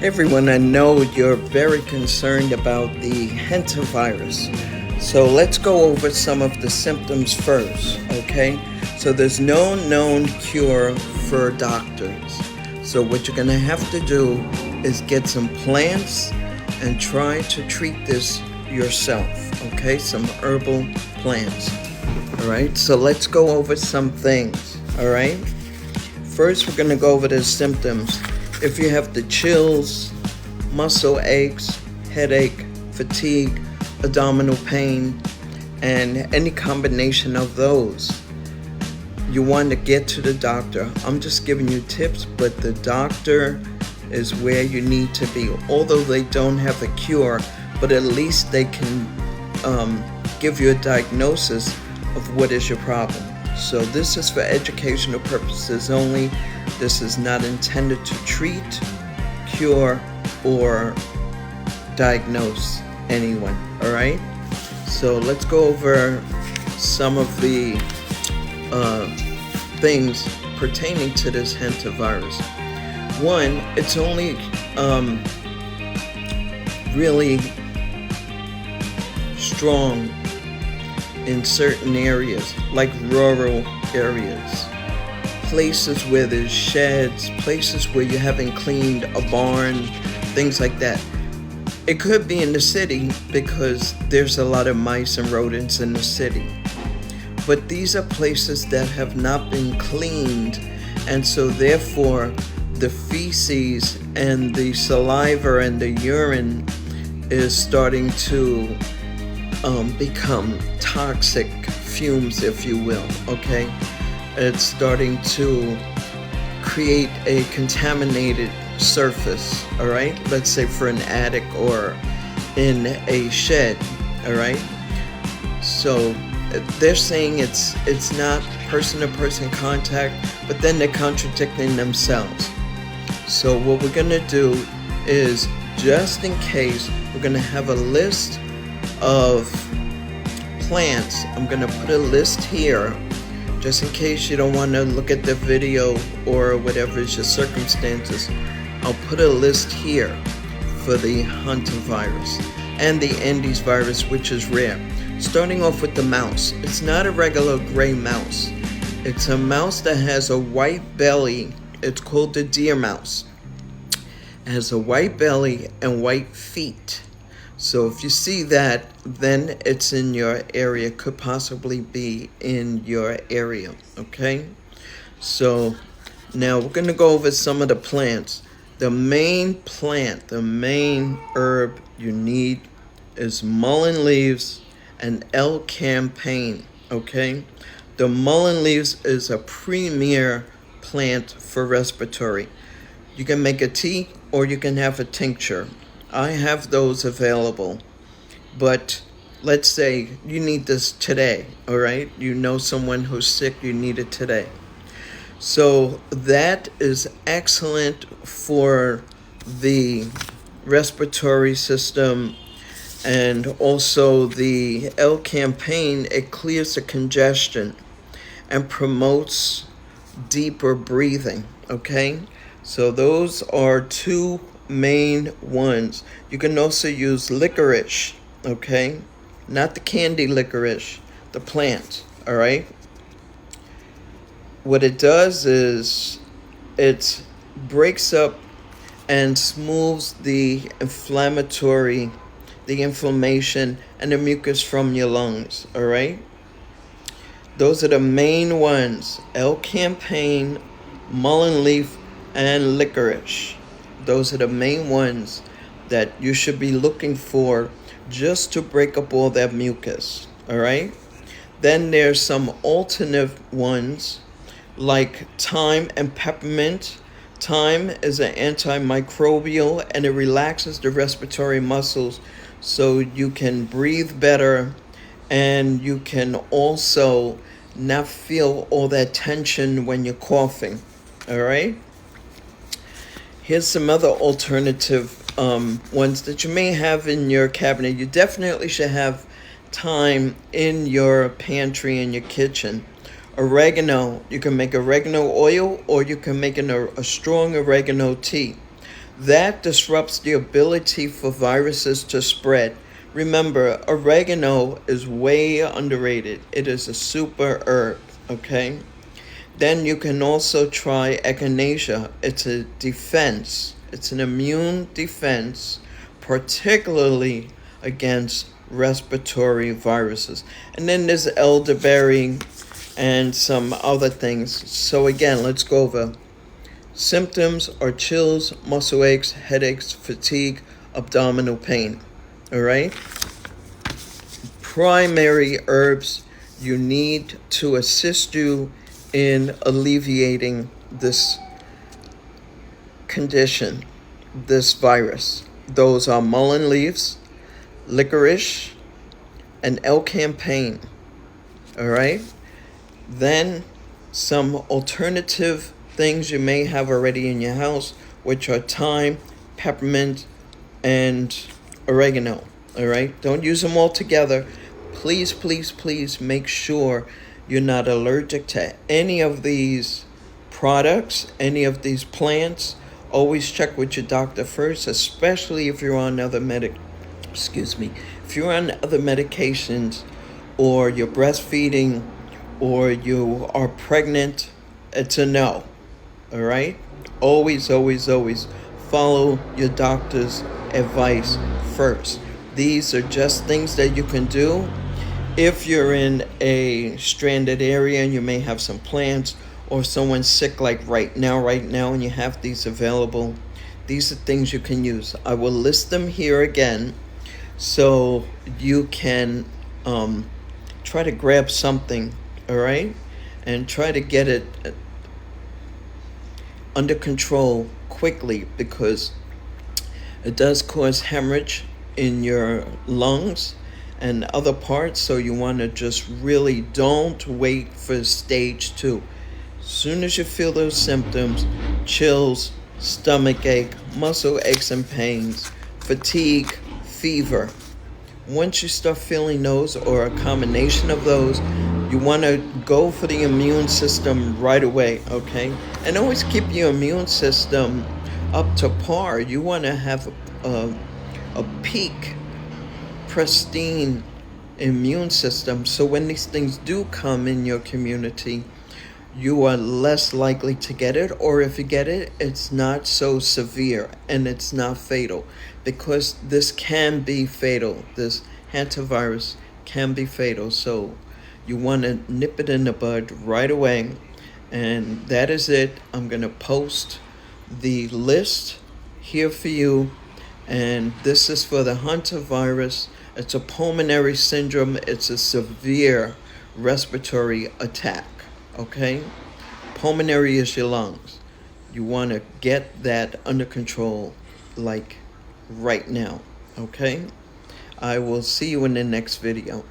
Everyone, I know you're very concerned about the HANTA virus. So let's go over some of the symptoms first, okay? So there's no known cure for doctors. So what you're gonna have to do is get some plants and try to treat this yourself, okay? Some herbal plants, all right? So let's go over some things, all right? First, we're gonna go over the symptoms. If you have the chills, muscle aches, headache, fatigue, abdominal pain, and any combination of those, you want to get to the doctor. I'm just giving you tips, but the doctor is where you need to be. Although they don't have a cure, but at least they can give you a diagnosis of what is your problem. So this is for educational purposes only. This is not intended to treat, cure, or diagnose anyone, all right? So let's go over some of the things pertaining to this HANTA virus. One, it's only really strong in certain areas, like rural areas, places where there's sheds, places where you haven't cleaned a barn, things like that. It could be in the city because there's a lot of mice and rodents in the city. But these are places that have not been cleaned, and so therefore the feces and the saliva and the urine is starting to become toxic fumes, if you will, okay? It's starting to create a contaminated surface, all right? Let's say for an attic or in a shed, all right? So they're saying it's not person-to-person contact, but then they're contradicting themselves. So what we're gonna do is, just in case, we're gonna have a list of plants. I'm gonna put a list here, just in case you don't want to look at the video or whatever is your circumstances. I'll put a list here for the HANTA virus and the ANDES virus, which is rare. Starting off with the mouse. It's not a regular gray mouse. It's a mouse that has a white belly. It's called the deer mouse. It has a white belly and white feet. So if you see that, then it's in your area, could possibly be in your area, okay? So now we're gonna go over some of the plants. The main plant, the main herb you need is mullein leaves and L-campaign, okay? The mullein leaves is a premier plant for respiratory. You can make a tea or you can have a tincture. I have those available, but let's say you need this today, all right? You know someone who's sick, you need it today. So that is excellent for the respiratory system, and also the L-campaign, it clears the congestion and promotes deeper breathing, okay? So those are two main ones. You can also use licorice, okay? Not the candy licorice, the plant, all right? What it does is it breaks up and smooths the inflammation and the mucus from your lungs, all right? Those are the main ones: L-campaign, mullein leaf, and licorice. Those are the main ones that you should be looking for just to break up all that mucus, all right? Then there's some alternate ones like thyme and peppermint. Thyme is an antimicrobial and it relaxes the respiratory muscles so you can breathe better, and you can also not feel all that tension when you're coughing, all right? Here's some other alternative ones that you may have in your cabinet. You definitely should have thyme in your pantry, in your kitchen. Oregano, you can make oregano oil or you can make a strong oregano tea. That disrupts the ability for viruses to spread. Remember, oregano is way underrated. It is a super herb, okay? Then you can also try echinacea. It's a defense. It's an immune defense, particularly against respiratory viruses. And then there's elderberry and some other things. So again, let's go over. Symptoms are chills, muscle aches, headaches, fatigue, abdominal pain. All right? Primary herbs you need to assist you in alleviating this condition, this virus. Those are mullein leaves, licorice, and L-campaign. All right? Then some alternative things you may have already in your house, which are thyme, peppermint, and oregano. All right? Don't use them all together. Please, please, please make sure you're not allergic to any of these products, any of these plants. Always check with your doctor first, especially if you're on other if you're on other medications, or you're breastfeeding, or you are pregnant. It's a no. All right? Always, always, always follow your doctor's advice first. These are just things that you can do if you're in a stranded area and you may have some plants, or someone's sick like right now, and you have these available. These are things you can use. I will list them here again so you can try to grab something, all right? And try to get it under control quickly, because it does cause hemorrhage in your lungs and other parts. So you want to just really don't wait for stage 2. As soon as you feel those symptoms, chills, stomach ache, muscle aches and pains, fatigue, fever, once you start feeling those, or a combination of those, you want to go for the immune system right away, okay? And always keep your immune system up to par. You want to have a peak, pristine immune system, so when these things do come in your community, you are less likely to get it, or if you get it, it's not so severe and it's not fatal, because this can be fatal. This hantavirus can be fatal, so you want to nip it in the bud right away. And that is it. I'm going to post the list here for you, and this is for the hantavirus. It's a pulmonary syndrome. It's a severe respiratory attack. Okay? Pulmonary is your lungs. You want to get that under control, like right now. Okay? I will see you in the next video.